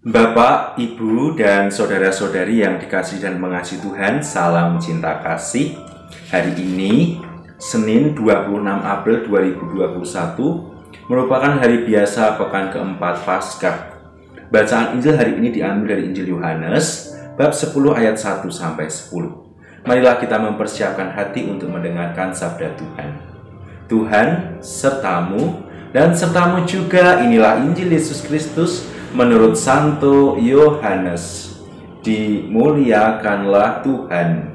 Bapak, Ibu, dan saudara-saudari yang dikasihi dan mengasihi Tuhan, salam cinta kasih. Hari ini, Senin 26 April 2021, merupakan hari biasa pekan keempat Paskah. Bacaan Injil hari ini diambil dari Injil Yohanes, bab 10 ayat 1 sampai 10. Marilah kita mempersiapkan hati untuk mendengarkan sabda Tuhan. Tuhan sertamu, dan sertamu juga. Inilah Injil Yesus Kristus menurut Santo Yohanes. Dimuliakanlah Tuhan.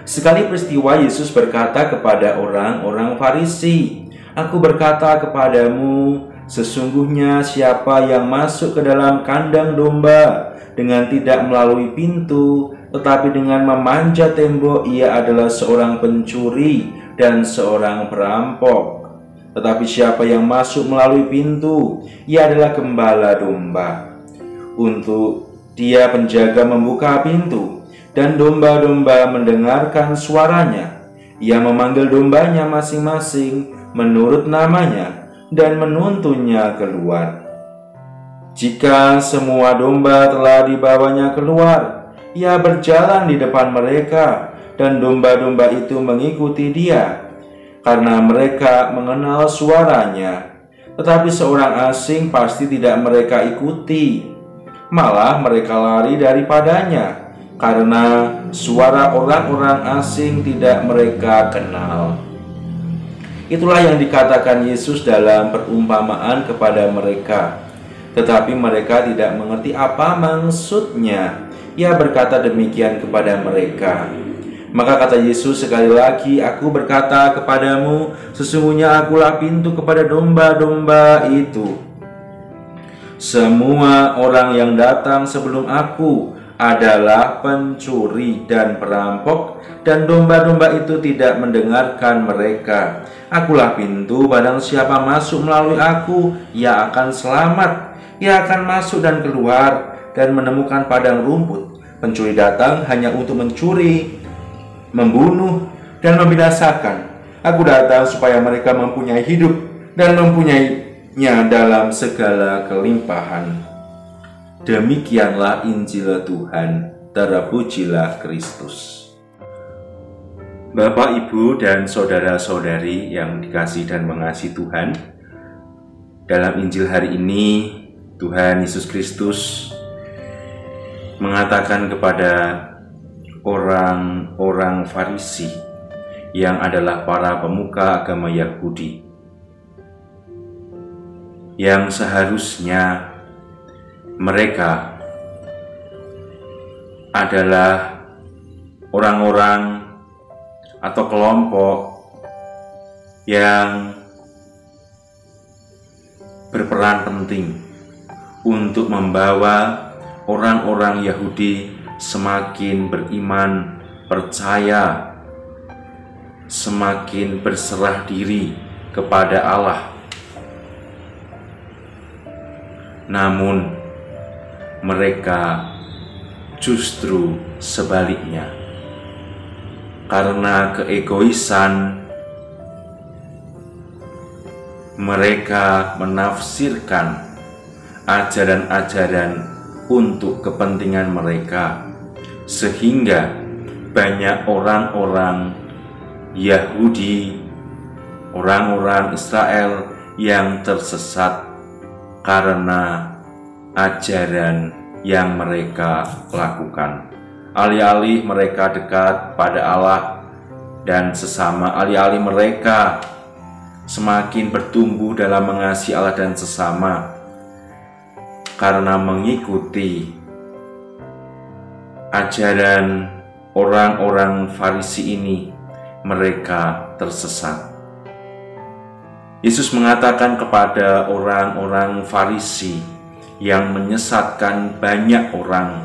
Sekali peristiwa Yesus berkata kepada orang-orang Farisi, "Aku berkata kepadamu, sesungguhnya siapa yang masuk ke dalam kandang domba dengan tidak melalui pintu, tetapi dengan memanjat tembok, ia adalah seorang pencuri dan seorang perampok. Tetapi siapa yang masuk melalui pintu, ia adalah gembala domba. Untuk dia penjaga membuka pintu, dan domba-domba mendengarkan suaranya. Ia memanggil dombanya masing-masing menurut namanya, dan menuntunnya keluar. Jika semua domba telah dibawanya keluar, ia berjalan di depan mereka, dan domba-domba itu mengikuti dia, karena mereka mengenal suaranya. Tetapi seorang asing pasti tidak mereka ikuti, malah mereka lari daripadanya, karena suara orang-orang asing tidak mereka kenal." Itulah yang dikatakan Yesus dalam perumpamaan kepada mereka. Tetapi mereka tidak mengerti apa maksudnya. Ia berkata demikian kepada mereka. Maka kata Yesus sekali lagi, "Aku berkata kepadamu, sesungguhnya akulah pintu kepada domba-domba itu. Semua orang yang datang sebelum aku adalah pencuri dan perampok, dan domba-domba itu tidak mendengarkan mereka. Akulah pintu, barang siapa masuk melalui aku, ia akan selamat. Ia akan masuk dan keluar dan menemukan padang rumput. Pencuri datang hanya untuk mencuri, membunuh, dan membinasakan. Aku datang supaya mereka mempunyai hidup dan mempunyainya dalam segala kelimpahan." Demikianlah Injil Tuhan. Terpujilah Kristus. Bapak, Ibu, dan saudara-saudari yang dikasihi dan mengasihi Tuhan, dalam Injil hari ini Tuhan Yesus Kristus mengatakan kepada orang-orang Farisi yang adalah para pemuka agama Yahudi, yang seharusnya mereka adalah orang-orang atau kelompok yang berperan penting untuk membawa orang-orang Yahudi semakin beriman, percaya, semakin berserah diri kepada Allah. Namun mereka justru sebaliknya, karena keegoisan mereka menafsirkan ajaran-ajaran untuk kepentingan mereka, sehingga banyak orang-orang Yahudi, orang-orang Israel yang tersesat karena ajaran yang mereka lakukan. Alih-alih mereka dekat pada Allah dan sesama, alih-alih mereka semakin bertumbuh dalam mengasihi Allah dan sesama, karena mengikuti ajaran orang-orang Farisi ini, mereka tersesat. Yesus mengatakan kepada orang-orang Farisi yang menyesatkan banyak orang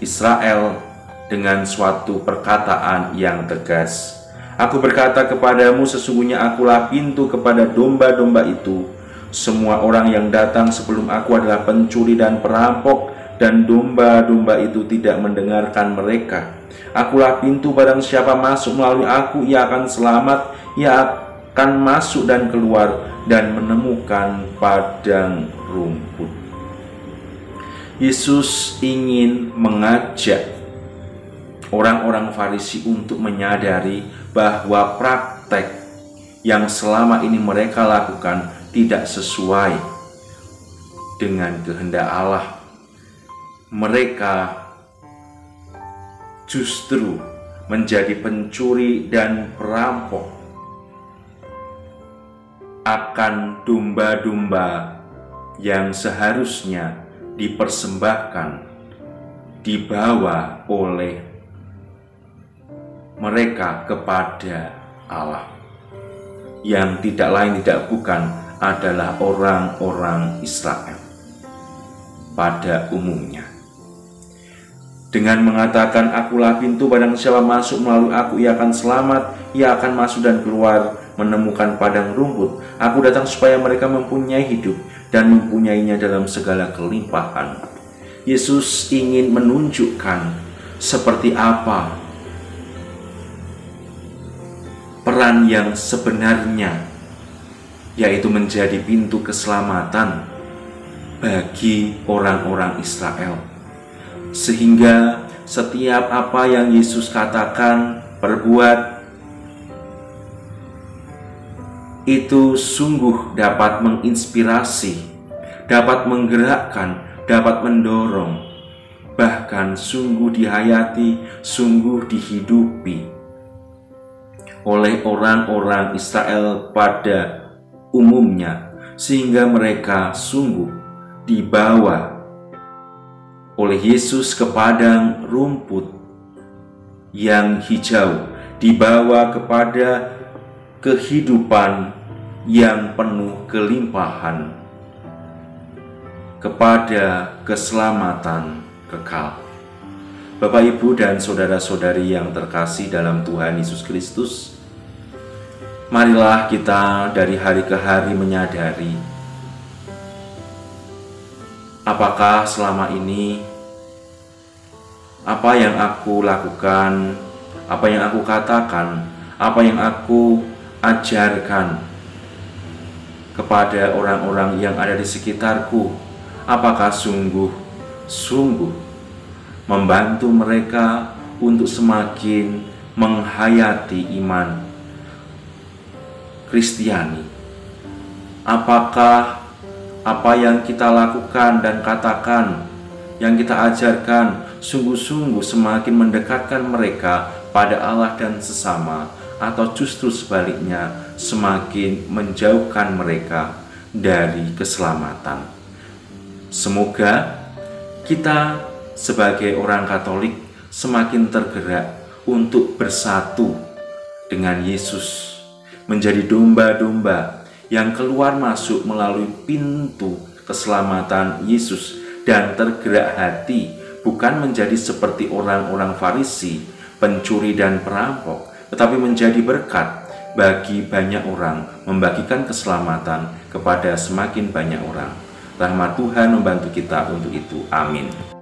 Israel dengan suatu perkataan yang tegas. "Aku berkata kepadamu, sesungguhnya akulah pintu kepada domba-domba itu. Semua orang yang datang sebelum aku adalah pencuri dan perampok, dan domba-domba itu tidak mendengarkan mereka. Akulah pintu, barang siapa masuk melalui aku, ia akan selamat. Ia akan masuk dan keluar dan menemukan padang rumput." Yesus ingin mengajak orang-orang Farisi untuk menyadari bahwa praktek yang selama ini mereka lakukan tidak sesuai dengan kehendak Allah. Mereka justru menjadi pencuri dan perampok akan domba-domba yang seharusnya dipersembahkan, dibawa oleh mereka kepada Allah, yang tidak lain tidak bukan adalah orang-orang Israel pada umumnya. Dengan mengatakan, akulah pintu, barang siapa masuk melalui aku, ia akan selamat, ia akan masuk dan keluar menemukan padang rumput. Aku datang supaya mereka mempunyai hidup dan mempunyainya dalam segala kelimpahan. Yesus ingin menunjukkan seperti apa peran yang sebenarnya, yaitu menjadi pintu keselamatan bagi orang-orang Israel. Sehingga setiap apa yang Yesus katakan, perbuat, itu sungguh dapat menginspirasi, dapat menggerakkan, dapat mendorong, bahkan sungguh dihayati, sungguh dihidupi oleh orang-orang Israel pada umumnya, sehingga mereka sungguh dibawa oleh Yesus ke padang rumput yang hijau, dibawa kepada kehidupan yang penuh kelimpahan, kepada keselamatan kekal. Bapak, Ibu, dan saudara-saudari yang terkasih dalam Tuhan Yesus Kristus, marilah kita dari hari ke hari menyadari apakah selama ini apa yang aku lakukan, apa yang aku katakan, apa yang aku ajarkan kepada orang-orang yang ada di sekitarku, apakah sungguh membantu mereka untuk semakin menghayati iman Kristiani? Apakah apa yang kita lakukan dan katakan, yang kita ajarkan, sungguh-sungguh semakin mendekatkan mereka pada Allah dan sesama, atau justru sebaliknya semakin menjauhkan mereka dari keselamatan? Semoga kita sebagai orang Katolik semakin tergerak untuk bersatu dengan Yesus, menjadi domba-domba yang keluar masuk melalui pintu keselamatan Yesus, dan tergerak hati bukan menjadi seperti orang-orang Farisi, pencuri dan perampok, tetapi menjadi berkat bagi banyak orang, membagikan keselamatan kepada semakin banyak orang. Rahmat Tuhan membantu kita untuk itu. Amin.